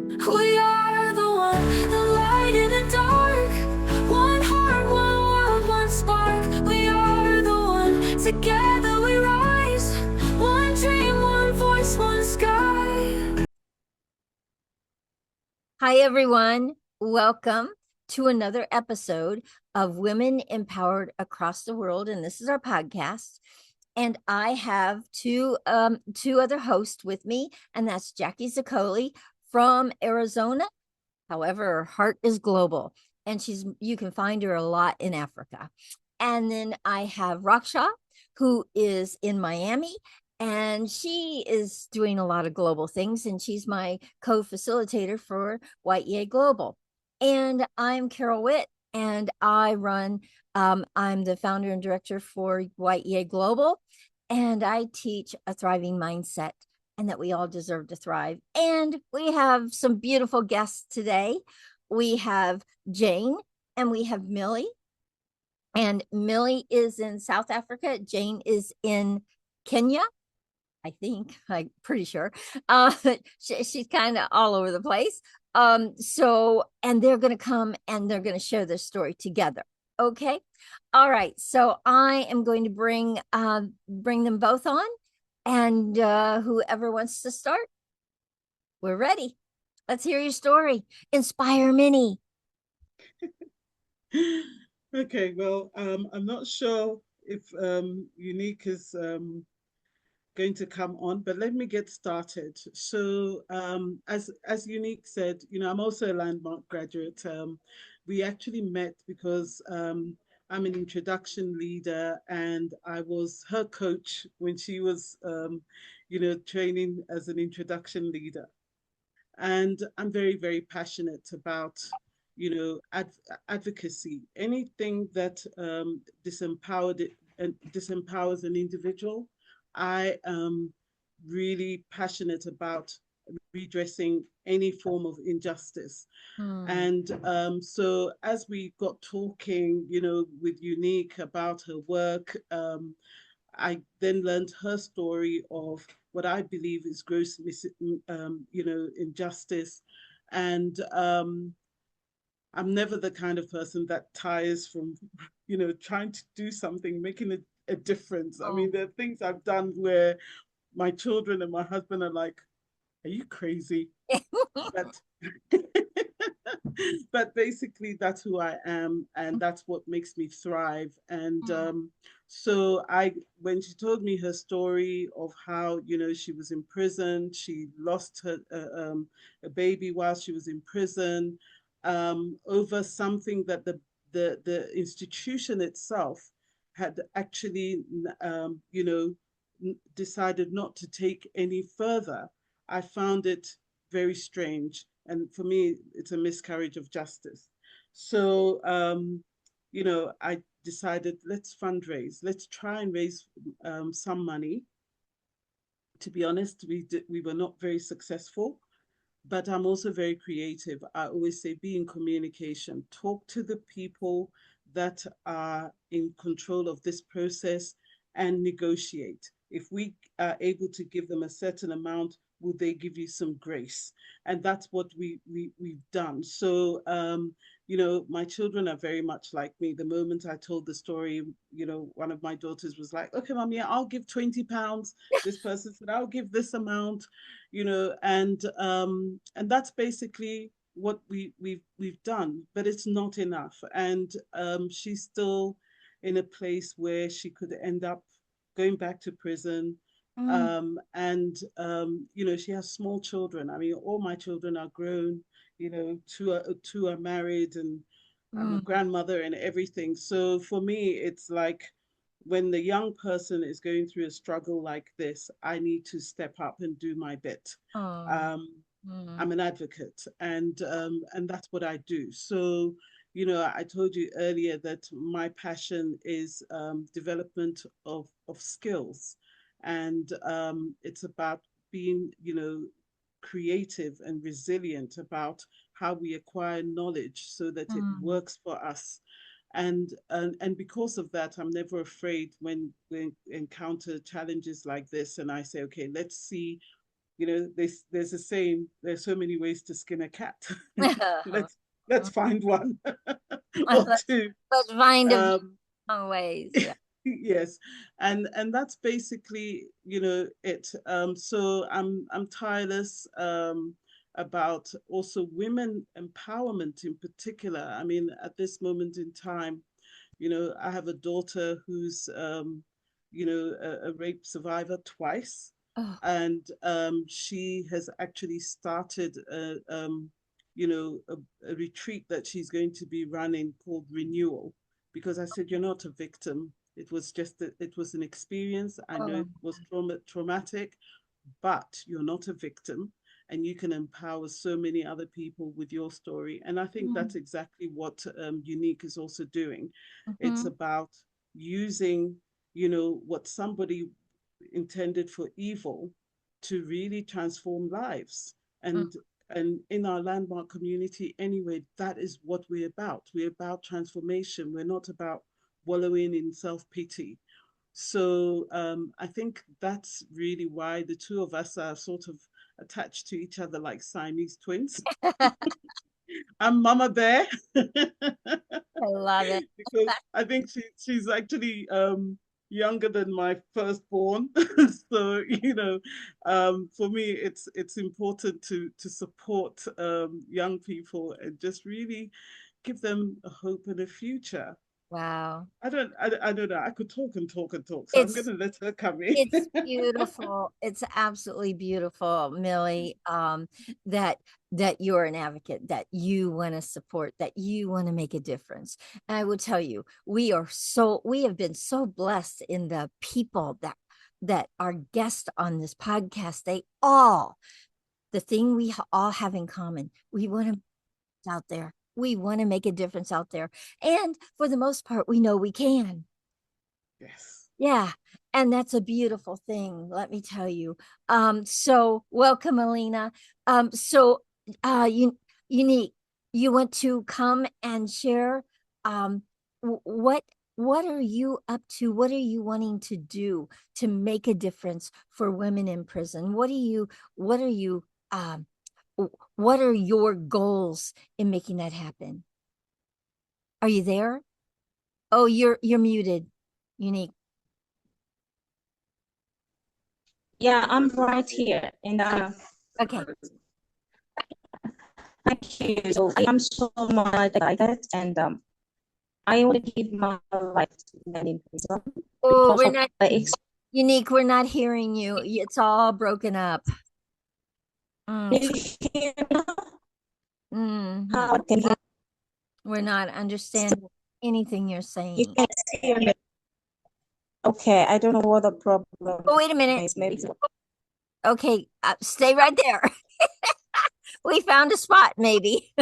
We are the one, the light in the dark. One heart, one world, one spark. We are the one, together we rise. One dream, one voice, one sky. Hi, everyone. Welcome to another episode of Women Empowered Across the World. And this is our podcast. And I have two other hosts with me, and that's Jackie Zaccoli from Arizona. However, her heart is global, and you can find her a lot in Africa. And then I have Raksha, who is in Miami, and she is doing a lot of global things, and she's my co-facilitator for YEA Global. And I'm Carol Witt, and I'm the founder and director for YEA Global, and I teach a thriving mindset and that we all deserve to thrive. And we have some beautiful guests today. We have Jane and we have Millie. And Millie is in South Africa. Jane is in Kenya, I think. I'm pretty sure. She's kind of all over the place. And they're going to come and they're going to share their story together. Okay. All right. So I am going to bring them both on, and whoever wants to start, we're ready. Let's hear your story. Inspire many. Okay, well, I'm not sure if Unique is going to come on, but let me get started. So, as Unique said, I'm also a landmark graduate. We actually met because I'm an introduction leader, and I was her coach when she was, training as an introduction leader. And I'm very, very passionate about advocacy, anything that disempowers an individual. I am really passionate about redressing any form of injustice. Hmm. And so as we got talking, with Unique about her work, I then learned her story of what I believe is gross, injustice. And I'm never the kind of person that tires from, trying to do something, making a difference. I Oh. mean, there are things I've done where my children and my husband are like, "Are you crazy?" But but basically that's who I am, and that's what makes me thrive. And so I when she told me her story of how she was in prison, she lost a baby while she was in prison, over something that the institution itself had actually decided not to take any further. I found it very strange. And for me, it's a miscarriage of justice. So, I decided, let's fundraise, let's try and raise some money. To be honest, we were not very successful, but I'm also very creative. I always say, be in communication, talk to the people that are in control of this process and negotiate. If we are able to give them a certain amount, will they give you some grace? And that's what we've done. So, my children are very much like me. The moment I told the story, one of my daughters was like, okay, mommy, I'll give £20. This person said, I'll give this amount, and that's basically what we've done, but it's not enough. And she's still in a place where she could end up going back to prison. Mm, And she has small children. I mean, all my children are grown. Two are married, and I'm a mm, grandmother and everything. So for me, it's like when the young person is going through a struggle like this, I need to step up and do my bit. oh, Um, mm, I'm an advocate, and that's what I do. So, I told you earlier that my passion is development of skills, and it's about being, creative and resilient about how we acquire knowledge so that it mm, works for us. And because of that, I'm never afraid when we encounter challenges like this, and I say, okay, let's see there's a saying, there's so many ways to skin a cat. let's let's find one or two. Let's find a um ways. Yeah. yes, and that's basically it. So I'm tireless about also women empowerment in particular. I mean, at this moment in time, I have a daughter who's a rape survivor twice, Oh. and she has actually started a retreat that she's going to be running called Renewal, because I said, you're not a victim. It was an experience. I know it Oh. was traumatic, but you're not a victim, and you can empower so many other people with your story. And I think that's exactly what Eunic is also doing. It's Mm-hmm. about using, what somebody intended for evil to really transform lives. And in our landmark community anyway, that is what we're about. We're about transformation. We're not about wallowing in self-pity. So I think that's really why the two of us are sort of attached to each other like Siamese twins. I'm Mama Bear I love it. because I think she's actually younger than my firstborn. So for me, it's important to support young people and just really give them a hope and a future. Wow. I don't know. I could talk and talk and talk, so I'm It's gonna let her come in. It's beautiful. It's absolutely beautiful, Millie, that you're an advocate, that you want to support, that you want to make a difference. And I will tell you, we have been so blessed in the people that are guests on this podcast. The thing we all have in common, we want to out there. We want to make a difference out there. And for the most part, we know we can. Yes. Yeah, and that's a beautiful thing, let me tell you. So welcome, Alina. So you Unique, you want to come and share what are you up to? What are you wanting to do to make a difference for women in prison? What are you what are your goals in making that happen? Are you there? Oh, you're muted, Unique. Yeah, I'm right here. And Okay. thank you. So I am so much excited, and I want to give my life to men in prison Oh, because we're of not the experience. Unique. We're not hearing you. It's all broken up. Mm, You hear me now? mhm. How can We're not understanding anything you're you saying. can hear me? Okay, I don't know what the problem Oh, wait a minute. is. Maybe Okay, stay right there. We found a spot, maybe.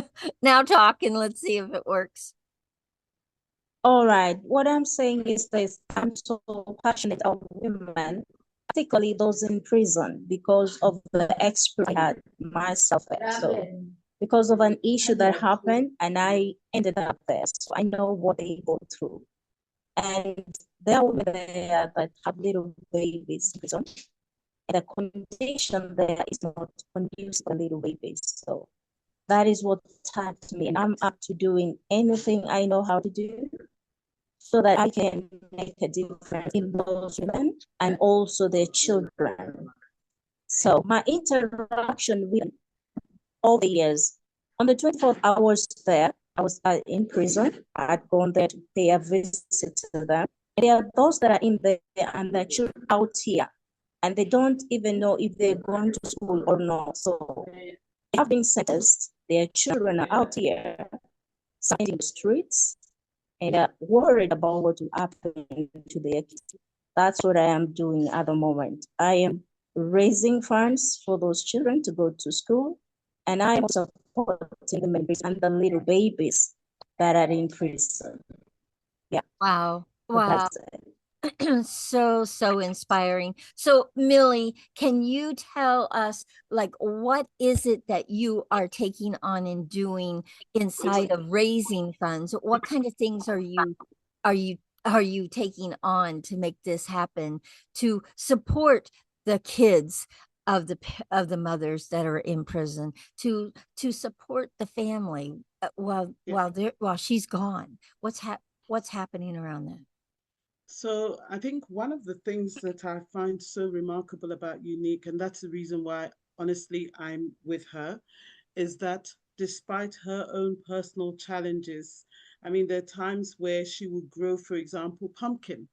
Now talk and let's see if it works. all right. What I'm saying is this: I'm so passionate about women, particularly those in prison, because of the experience I had myself. So, because of an issue that happened, and I ended up there, so I know what they go through. And there were there that have little babies in prison, and the condition there is not conducive for little babies. So that is what touched me, and I'm up to doing anything I know how to do so that I can make a difference in those women and also their children. So my interaction with all the years, on the 24th I was there, I was in prison. I had gone there to pay a visit to them. And there are those that are in there and their children out here, and they don't even know if they're going to school or not. So they have been sentenced. Their children are out here, standing in the streets, and are worried about what will happen to their kids. That's what I am doing at the moment. I am raising funds for those children to go to school, and I am supporting the babies and the little babies that are in prison. Yeah. Wow. So Wow. that's it. So inspiring. So Millie, can you tell us like what is it that you are taking on and doing inside of raising funds? What kind of things are you are you taking on to make this happen, to support the kids of the mothers that are in prison to support the family while she's gone. What's happening around that? So I think one of the things that I find so remarkable about Unique, and that's the reason why, honestly, I'm with her, is that despite her own personal challenges, I mean, there are times where she will grow, for example, pumpkin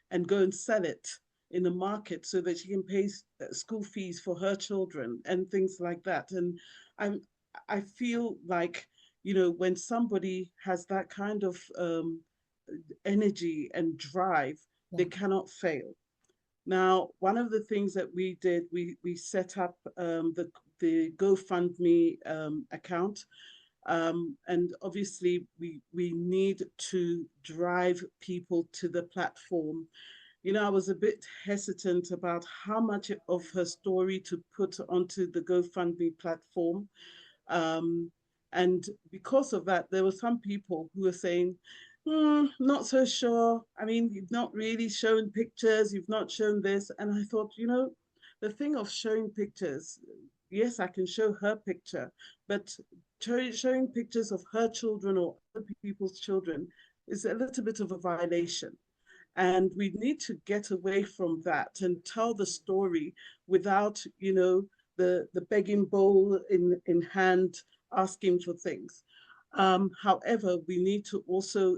and go and sell it in the market so that she can pay school fees for her children and things like that. And I'm, I feel like, when somebody has that kind of energy and drive, they cannot fail. Now, one of the things that we did, we set up the GoFundMe account, and obviously we need to drive people to the platform. I was a bit hesitant about how much of her story to put onto the GoFundMe platform. Um, and because of that, there were some people who were saying, not so sure. I mean, you've not really shown pictures, you've not shown this. And I thought, the thing of showing pictures, yes, I can show her picture, but showing pictures of her children or other people's children is a little bit of a violation. And we need to get away from that and tell the story without, the begging bowl in hand, asking for things. However, we need to also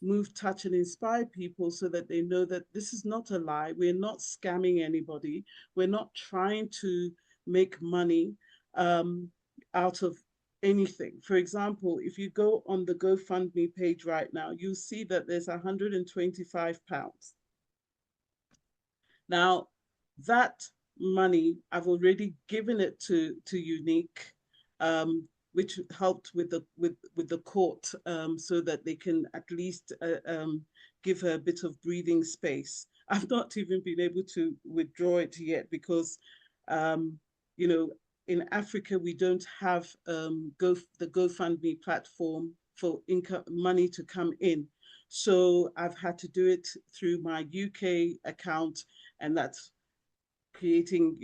move, touch, and inspire people so that they know that this is not a lie. We're not scamming anybody. We're not trying to make money out of anything. For example, if you go on the GoFundMe page right now, you'll see that there's £125. Now, that money, I've already given it to Unique, which helped with the court, so that they can at least give her a bit of breathing space. I've not even been able to withdraw it yet because, you know, in Africa we don't have the GoFundMe platform for income money to come in. So I've had to do it through my UK account, and that's creating,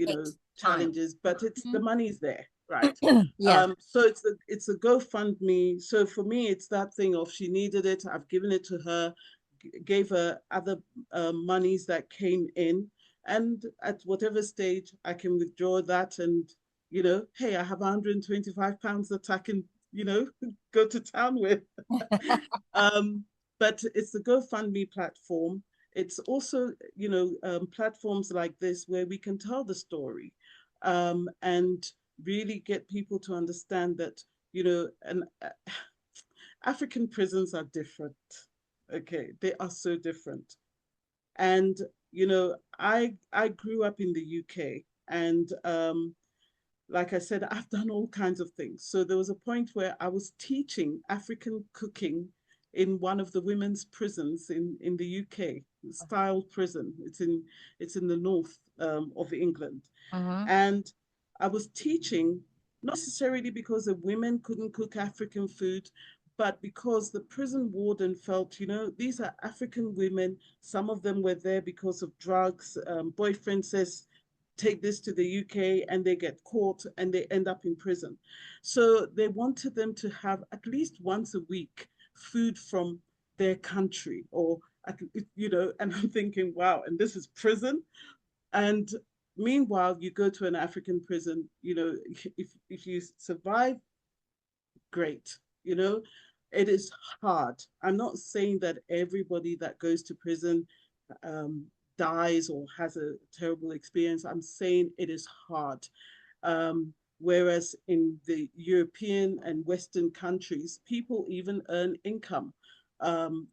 challenges, but it's the money's there, right? Yes. So it's a GoFundMe. So for me, it's that thing of she needed it, I've given it to her, gave her other monies that came in, and at whatever stage I can withdraw that, and hey, I have £125 that I can, go to town with. But it's the GoFundMe platform. It's also, platforms like this where we can tell the story, and really get people to understand that, and African prisons are different. Okay, they are so different. And, I grew up in the UK, and like I said, I've done all kinds of things. So there was a point where I was teaching African cooking in one of the women's prisons in the UK, style prison. It's in the north of England. And I was teaching, not necessarily because the women couldn't cook African food, but because the prison warden felt, these are African women. Some of them were there because of drugs. Boyfriend says, take this to the UK, and they get caught and they end up in prison. So they wanted them to have at least once a week food from their country, or, and I'm thinking, wow, and this is prison. And meanwhile, you go to an African prison, if you survive, great. It is hard. I'm not saying that everybody that goes to prison dies or has a terrible experience. I'm saying it is hard. Whereas in the European and Western countries, people even earn income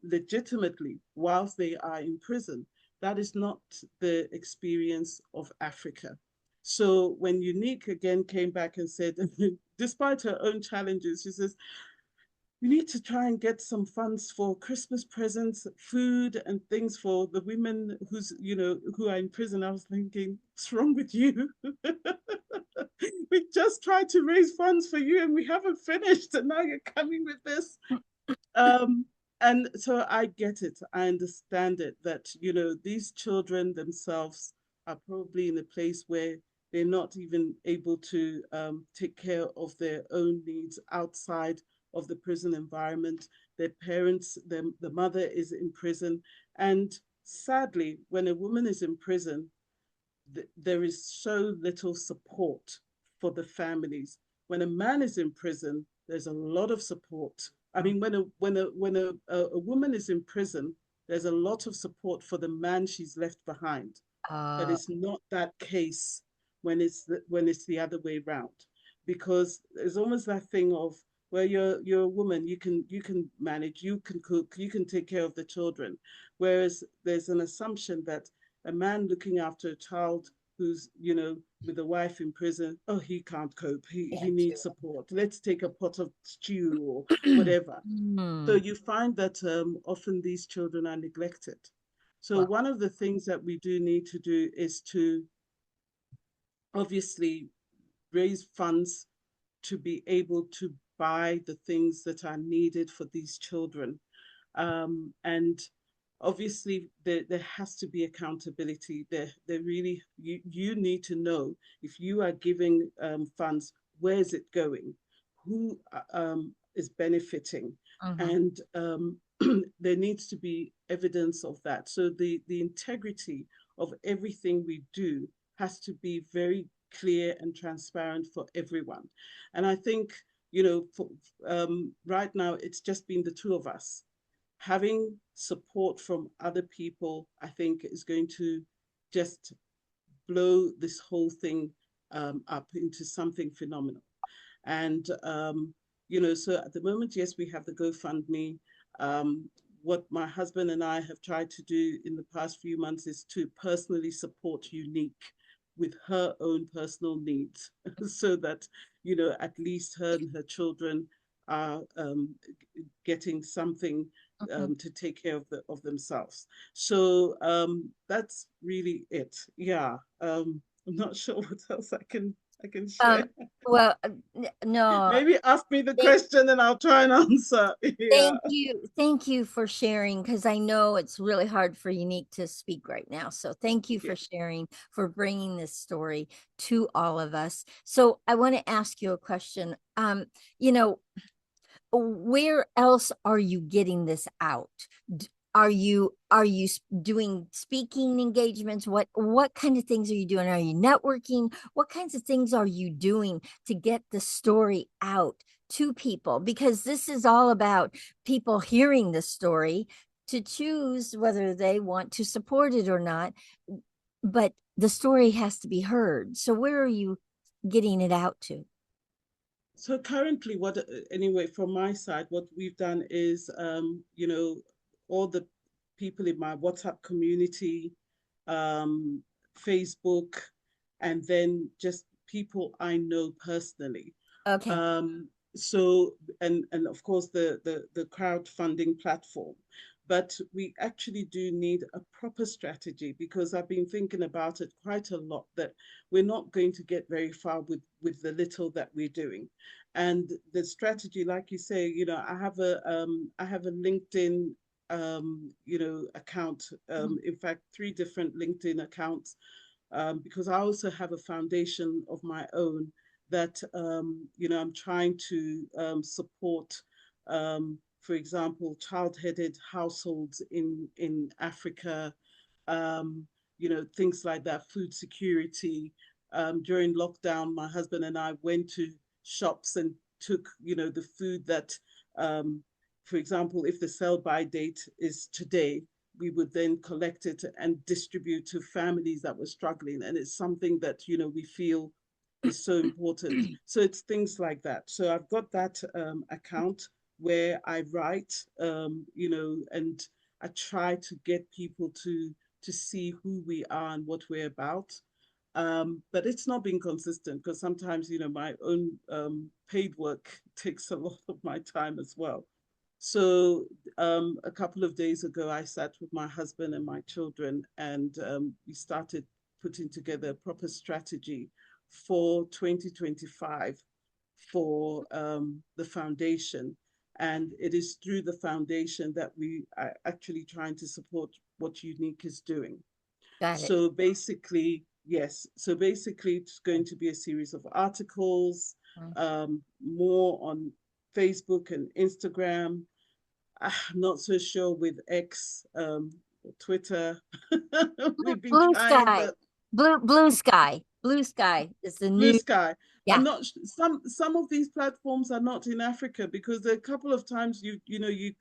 legitimately whilst they are in prison. That is not the experience of Africa. So when Unique again came back and said, despite her own challenges, she says, we need to try and get some funds for Christmas presents, food, and things for the women who are in prison. I was thinking, what's wrong with you? We just tried to raise funds for you and we haven't finished, and now you're coming with this. And so I get it. I understand it, that, these children themselves are probably in a place where They're not even able to take care of their own needs outside of the prison environment. Their parents, the mother is in prison. And sadly, when a woman is in prison, there is so little support for the families. When a man is in prison, there's a lot of support. I mean, when a woman is in prison, there's a lot of support for the man she's left behind, but Uh, it's not that case when it's the other way around, because there's almost that thing of where you're a woman, you can manage, you can cook, you can take care of the children, whereas there's an assumption that a man looking after a child who's with a wife in prison, oh, he can't cope, he needs support, let's take a pot of stew or whatever. So Hmm. you find that often these children are neglected. So Well, one of the things that we do need to do is to obviously raise funds to be able to buy the things that are needed for these children. And obviously there has to be accountability. There really, you need to know if you are giving funds, where is it going? Who is benefiting? mhm. And there needs to be evidence of that. So the integrity of everything we do has to be very clear and transparent for everyone. And I think, right now it's just been the two of us. Having support from other people, I think, is going to just blow this whole thing up into something phenomenal. And, so at the moment, yes, we have the GoFundMe. What my husband and I have tried to do in the past few months is to personally support Unique with her own personal needs so that, at least her and her children are getting something Mhm. to take care of themselves. So that's really it. Yeah. I'm not sure what else I can Um, share. well, no, Maybe ask me the thank, question and I'll try and answer. Yeah. thank you for sharing, because I know it's really hard for Unique to speak right now. So thank you Yeah. for sharing, for bringing this story to all of us. So I want to ask you a question. You know, where else are you getting this out? Are you doing speaking engagements? What kind of things are you doing? Are you networking? What kinds of things are you doing to get the story out to people? Because this is all about people hearing the story to choose whether they want to support it or not, but the story has to be heard. So where are you getting it out to? So currently, anyway, from my side, what we've done is, all the people in my WhatsApp community, um, Facebook, and then just people I know personally. Okay. So and of course the crowdfunding platform, but we actually do need a proper strategy, because I've been thinking about it quite a lot, that we're not going to get very far with the little that we're doing. And the strategy, like you say, I have a LinkedIn account, in fact 3 different LinkedIn accounts, because I also have a foundation of my own that I'm trying to support, for example, child-headed households in Africa, things like that, food security. During lockdown, my husband and I went to shops and took, the food that, for example, if the sell-by date is today, we would then collect it and distribute to families that were struggling. And it's something that, we feel is so important. So it's things like that. So I've got that account where I write, and I try to get people to see who we are and what we're about. But it's not been consistent, because sometimes, my own paid work takes a lot of my time as well. So a couple of days ago, I sat with my husband and my children, and we started putting together a proper strategy for 2025 for the foundation. And it is through the foundation that we are actually trying to support what Unique is doing. Got it. So basically, yes. So basically, it's going to be a series of articles, more on Facebook and Instagram. I'm not so sure with X, or Twitter. We've been Blue trying, Sky, but Blue Sky is the Blue new. Sky. Yeah. I'm not some of these platforms are not in Africa, because there are a couple of times you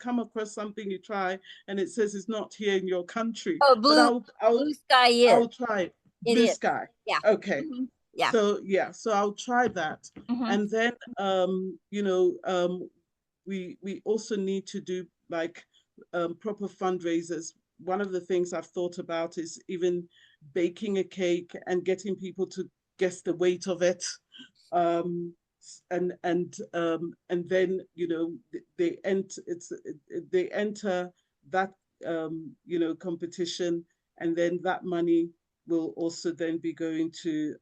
come across something, you try, and it says it's not here in your country. Oh, But Blue Sky is. I'll try it. It Blue is. Sky. Yeah. Okay. Yeah. So yeah, so I'll try that. And then we also need to do like proper fundraisers. One of the things I've thought about is even baking a cake and getting people to guess the weight of it. Um, and then they enter that competition, and then that money will also then be going to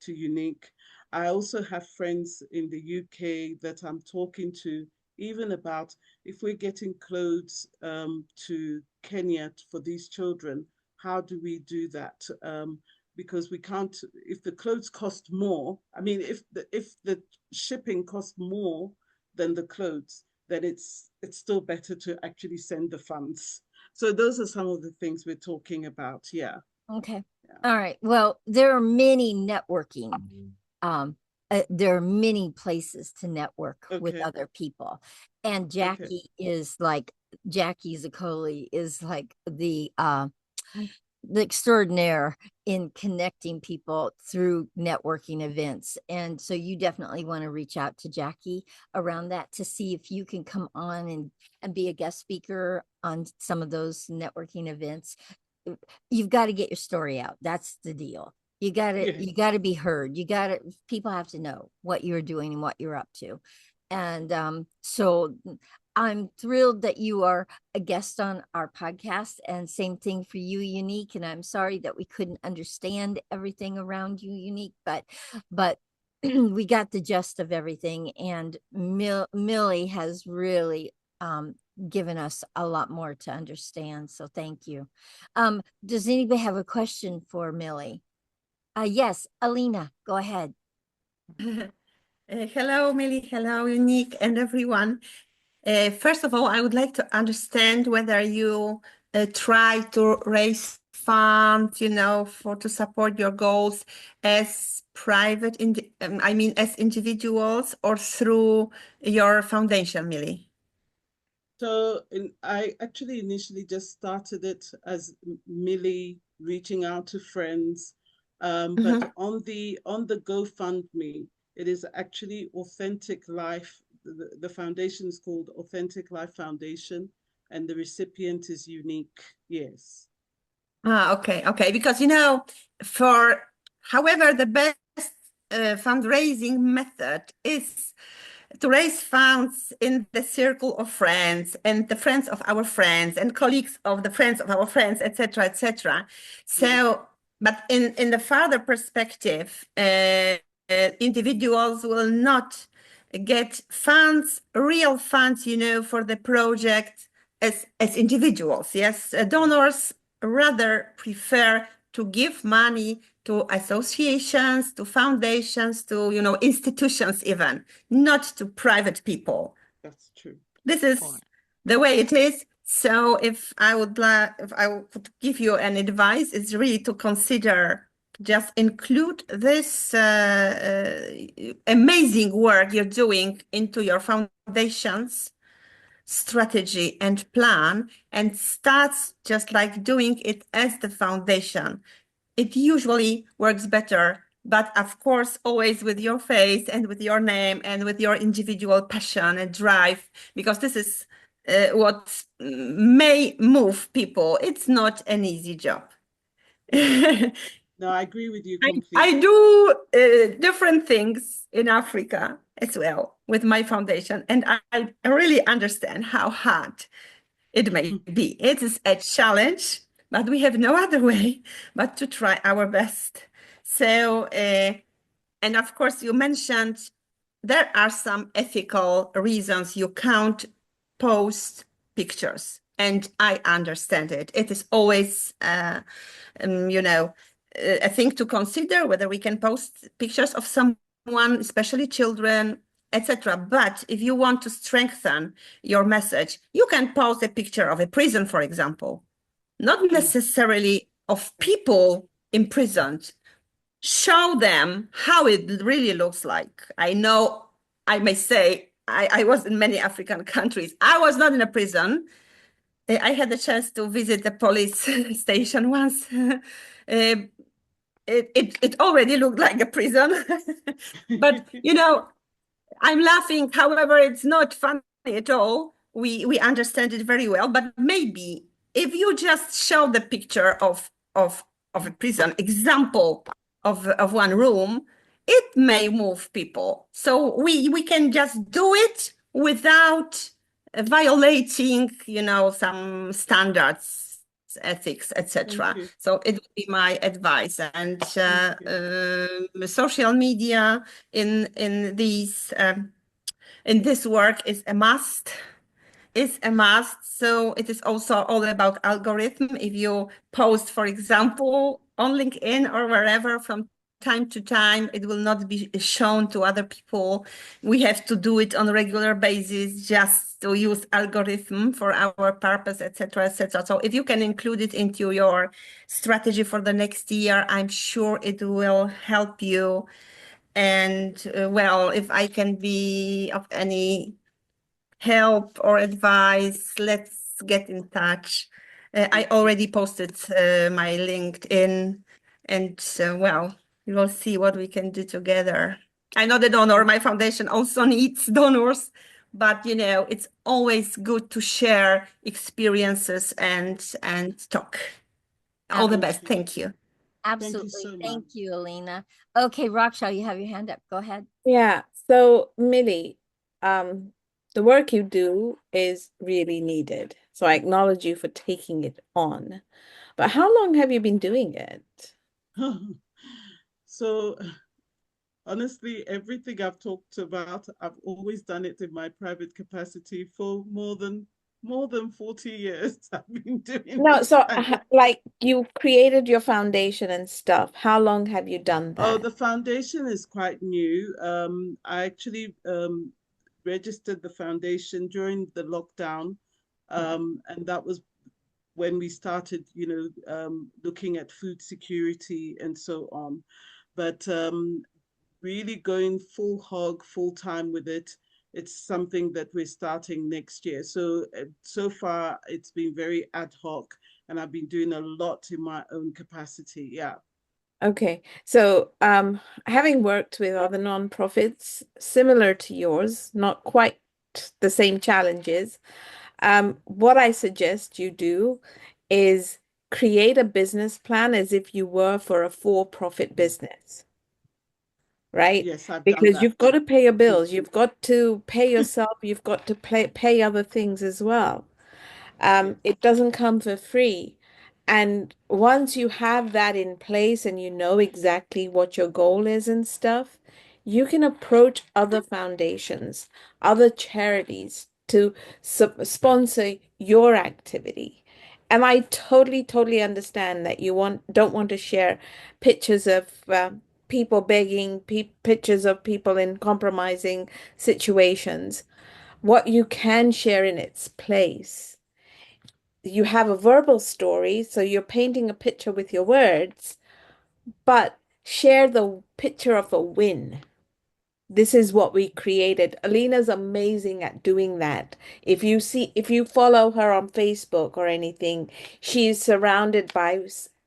Unique. I also have friends in the UK that I'm talking to, even about if we're getting clothes to Kenya for these children, how do we do that? Because we can't, if the clothes cost more, I mean, if the shipping costs more than the clothes, then it's still better to actually send the funds. So those are some of the things we're talking about. Yeah. Okay. All right. Well, there are many networking. There are many places to network with Okay. other people. And Jackie Zaccoli is like the extraordinaire in connecting people through networking events. And so you definitely want to reach out to Jackie around that to see if you can come on and be a guest speaker on some of those networking events. You've got to get your story out. That's the deal. You got to be heard. People have to know what you're doing and what you're up to. And so I'm thrilled that you are a guest on our podcast, and same thing for you, Unique. And I'm sorry that we couldn't understand everything around you, Unique, but we got the gist of everything. And Millie has really given us a lot more to understand. So thank you. Does anybody have a question for Millie? Yes, Alina, go ahead. Hello, Millie. Hello, Unique, and everyone. First of all, I would like to understand whether you try to raise funds, to support your goals as as individuals, or through your foundation, Millie. So I actually initially just started it as Millie reaching out to friends. But on the GoFundMe, it is actually Authentic Life. The foundation is called Authentic Life Foundation, and the recipient is Unique. Yes. Okay. Because, however, the best fundraising method is to raise funds in the circle of friends and the friends of our friends and colleagues of the friends of our friends, etc., etc. So, but in the further perspective, individuals will not get funds, real funds, for the project as individuals. Yes, donors rather prefer to give money to associations, to foundations, to institutions, even not to private people. That's true. This is the way it is. So if I would give you an advice, it's really to consider just include this amazing work you're doing into your foundation's strategy and plan, and starts just like doing it as the foundation. It usually works better, but of course, always with your face and with your name and with your individual passion and drive, because this is what may move people. It's not an easy job. No, I agree with you completely. I do different things in Africa as well with my foundation, and I really understand how hard it may be. It is a challenge, but we have no other way but to try our best. So, and of course, you mentioned there are some ethical reasons you can't post pictures, and I understand it. It is always, a thing to consider, whether we can post pictures of someone, especially children, etc. But if you want to strengthen your message, you can post a picture of a prison, for example, not necessarily of people imprisoned. Show them how it really looks like. I know, I may say, I was in many African countries. I was not in a prison. I had the chance to visit the police station once. It already looked like a prison. But, I'm laughing. However, it's not funny at all. We understand it very well. But maybe if you just show the picture of a prison example of one room, it may move people. So we can just do it without violating, some standards, ethics, etc. you. So it would be my advice. And social media in these in this work is a must. Is a must. So it is also all about algorithm. If you post, for example, on LinkedIn or wherever from time to time, it will not be shown to other people. We have to do it on a regular basis just to use algorithm for our purpose, etc., etc. So if you can include it into your strategy for the next year, I'm sure it will help you. And well, if I can be of any help or advice, let's get in touch. I already posted my LinkedIn, and well, we will see what we can do together. I know the donor, my foundation also needs donors, but it's always good to share experiences and talk. All the best. Thank you. Absolutely. so Thank much. you, Alina. Okay, Raksha, you have your hand up. Go ahead. Yeah. So, Millie, the work you do is really needed. So I acknowledge you for taking it on. But how long have you been doing it? So honestly, everything I've talked about, I've always done it in my private capacity for more than 40 years. I've been doing No, this so kind of. like you created your foundation and stuff. How long have you done Oh, that? the foundation is quite new. I actually registered the foundation during the lockdown, and that was when we started, looking at food security and so on. But really going full hog, full time with it. It's something that we're starting next year. So far, it's been very ad hoc, and I've been doing a lot in my own capacity. Yeah. Okay. So, having worked with other nonprofits similar to yours, not quite the same challenges, what I suggest you do is create a business plan as if you were for a for-profit business, right? Yes, I've done Because that. you've got to pay your bills, you've got to pay yourself, you've got to pay other things as well. Yes. It doesn't come for free. And once you have that in place and you know exactly what your goal is and stuff, you can approach other foundations, other charities to sponsor your activity. And I totally, totally understand that you don't want to share pictures of people begging, pictures of people in compromising situations. What you can share in its place, you have a verbal story, so you're painting a picture with your words, but share the picture of a win. This is what we created. Alina's amazing at doing that. If you follow her on Facebook or anything, she's surrounded by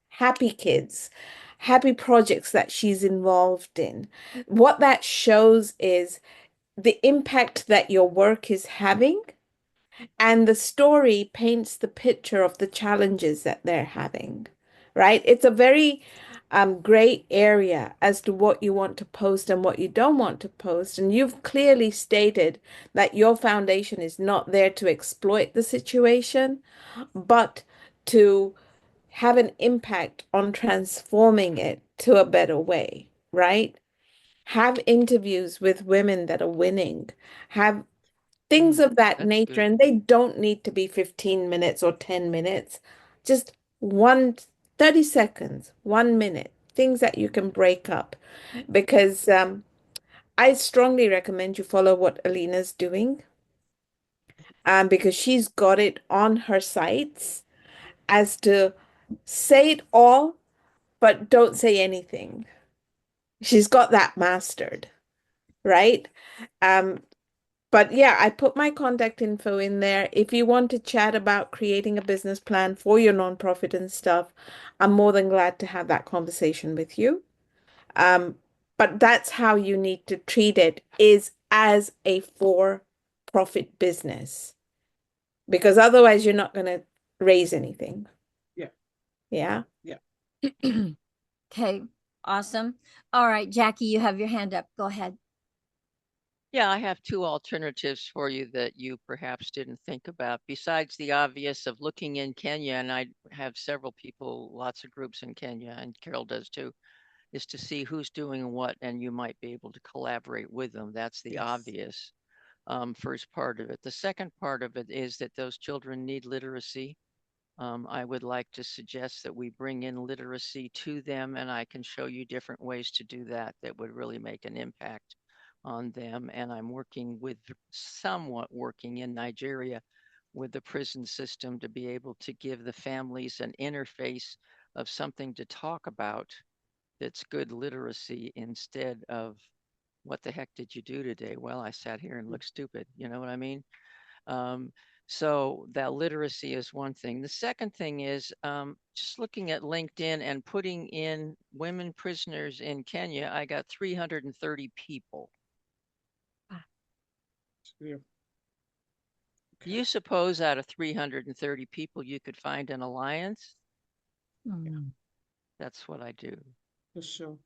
happy kids, happy projects that she's involved in. What that shows is the impact that your work is having, and the story paints the picture of the challenges that they're having, right? It's a very great area as to what you want to post and what you don't want to post. And you've clearly stated that your foundation is not there to exploit the situation, but to have an impact on transforming it to a better way, right? Have interviews with women that are winning. Have things of that That's nature, good. and they don't need to be 15 minutes or 10 minutes. Just one 30 seconds, 1 minute. things that you can break up, because I strongly recommend you follow what Alina's doing, because she's got it on her sites as to say it all, but don't say anything. She's got that mastered, right? Um, but yeah, I put my contact info in there. If you want to chat about creating a business plan for your nonprofit and stuff, I'm more than glad to have that conversation with you. But that's how you need to treat it, is as a for-profit business, because otherwise you're not going to raise anything. Yeah. Yeah. Yeah. Okay, awesome. All right, Jackie, you have your hand up. Go ahead. Yeah, I have two alternatives for you that you perhaps didn't think about. Besides the obvious of looking in Kenya, and I have several people, lots of groups in Kenya, and Carol does too, is to see who's doing what, and you might be able to collaborate with them. That's the Yes. obvious first part of it. The second part of it is that those children need literacy. I would like to suggest that we bring in literacy to them, and I can show you different ways to do that that would really make an impact on them. And I'm somewhat working in Nigeria with the prison system to be able to give the families an interface of something to talk about that's good literacy, instead of what the heck did you do today? Well, I sat here and looked stupid. You know what I mean? Um, so that literacy is one thing. The second thing is just looking at LinkedIn and putting in women prisoners in Kenya. I got 330 people. Yeah. Do you suppose out of 330 people you could find an alliance? Mm. That's what I do. For sure.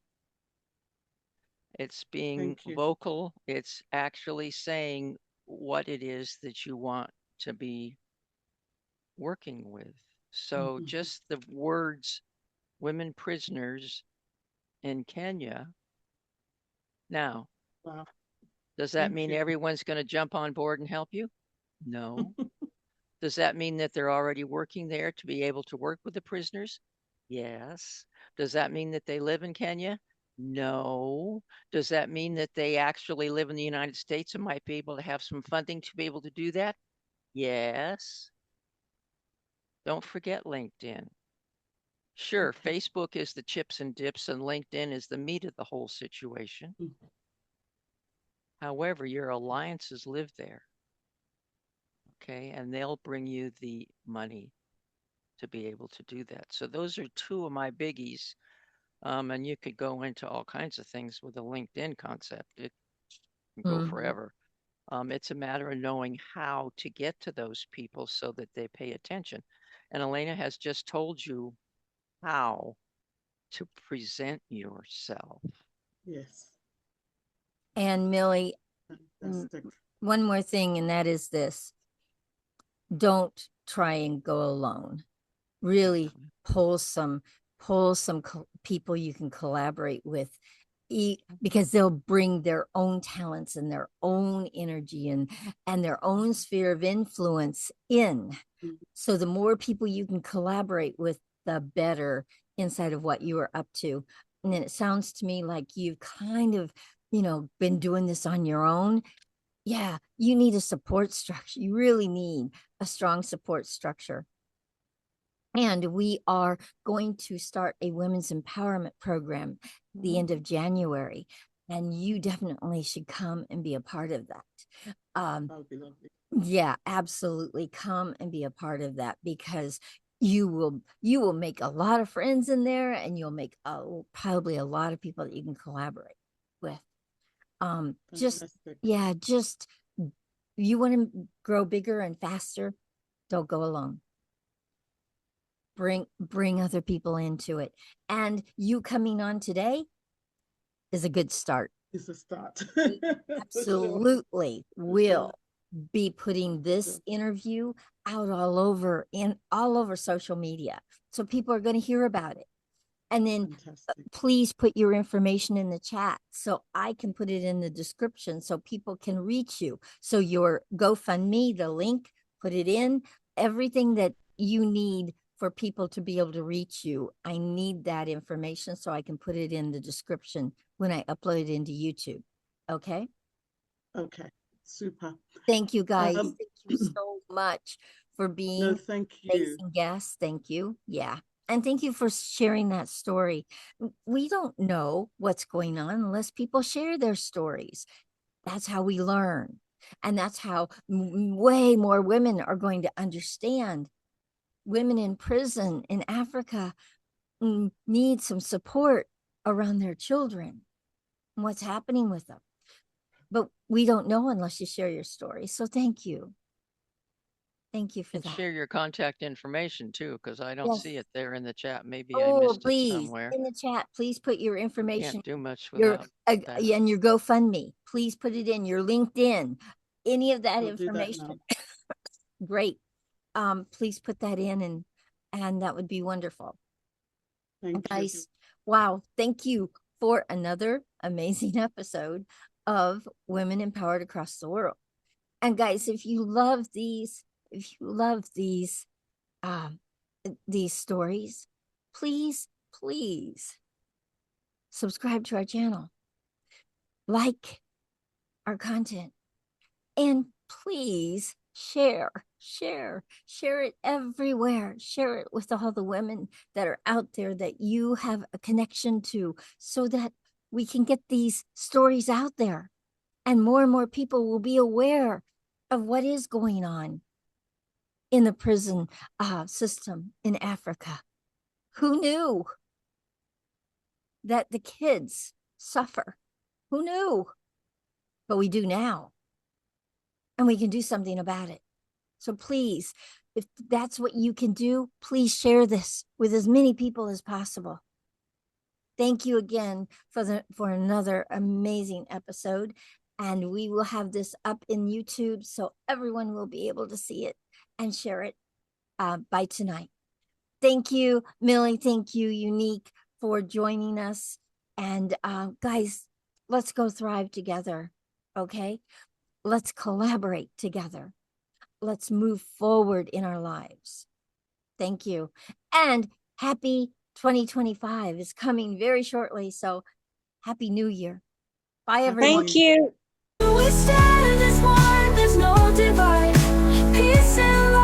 It's being Thank you. vocal. It's actually saying what it is that you want to be working with. So Mhm. just the words women prisoners in Kenya. Now, Wow. does that Thank mean you. everyone's going to jump on board and help you? No. Does that mean that they're already working there to be able to work with the prisoners? Yes. Does that mean that they live in Kenya? No. Does that mean that they actually live in the United States and might be able to have some funding to be able to do that? Yes. Don't forget LinkedIn. Sure, Okay. Facebook is the chips and dips, and LinkedIn is the meat of the whole situation. Mhm. However, your alliances live there. Okay, and they'll bring you the money to be able to do that. So those are two of my biggies. And you could go into all kinds of things with the LinkedIn concept. It can go forever. It's a matter of knowing how to get to those people so that they pay attention. And Elena has just told you how to present yourself. Yes. And Millie, Fantastic. one more thing, and that is this: don't try and go alone. Really pull some people you can collaborate with, because they'll bring their own talents and their own energy and their own sphere of influence in. Mhm. So the more people you can collaborate with, the better inside of what you are up to. And then it sounds to me like you've kind of, been doing this on your own. Yeah, you need a support structure. You really need a strong support structure. And we are going to start a women's empowerment program the end of January. And you definitely should come and be a part of that. That would be lovely. Yeah, absolutely. Come and be a part of that, because you will make a lot of friends in there, and you'll make probably a lot of people that you can collaborate with. Just Fantastic. yeah, just you want to grow bigger and faster, don't go alone. Bring other people into it. And you coming on today is a good start. It's a start. For sure. Absolutely will be putting For this sure. interview out all over social media. So people are going to hear about it. And then Fantastic. please put your information in the chat so I can put it in the description so people can reach you. So your GoFundMe, the link, put it in, everything that you need for people to be able to reach you, I need that information so I can put it in the description when I upload it into YouTube. Okay. Okay, super. Thank you, guys. Um, Thank you so much for being No, thank you. amazing guests. Thank you. Yeah. And thank you for sharing that story. We don't know what's going on unless people share their stories. That's how we learn. And that's how way more women are going to understand. Women in prison in Africa need some support around their children and what's happening with them. But we don't know unless you share your story. So thank you. Thank you for And that. share your contact information too, because I don't see Yes. it there in the chat. Maybe I Oh, missed it please, somewhere. in the chat, please put your information, Can't do much your without that. and your GoFundMe. Please put it in your LinkedIn. Any of that I'll do that information. now. Great. Please put that in and that would be wonderful. Thank you. Guys, wow, thank you for another amazing episode of Women Empowered Across the World. And guys, if you love these stories, please subscribe to our channel, like our content, and please share it everywhere. Share it with all the women that are out there that you have a connection to, so that we can get these stories out there and more people will be aware of what is going on in the prison system in Africa. Who knew that the kids suffer? Who knew? But we do now. And we can do something about it. So please, if that's what you can do, please share this with as many people as possible. Thank you again for another amazing episode. And we will have this up in YouTube so everyone will be able to see it and share it by tonight. Thank you, Millie. Thank you, Eunic, for joining us. And guys, let's go thrive together, okay? Let's collaborate together. Let's move forward in our lives. Thank you. And happy 2025 is coming very shortly. So happy New Year. Bye, everyone. Thank you. We stand as one, there's no divide. Peace and love.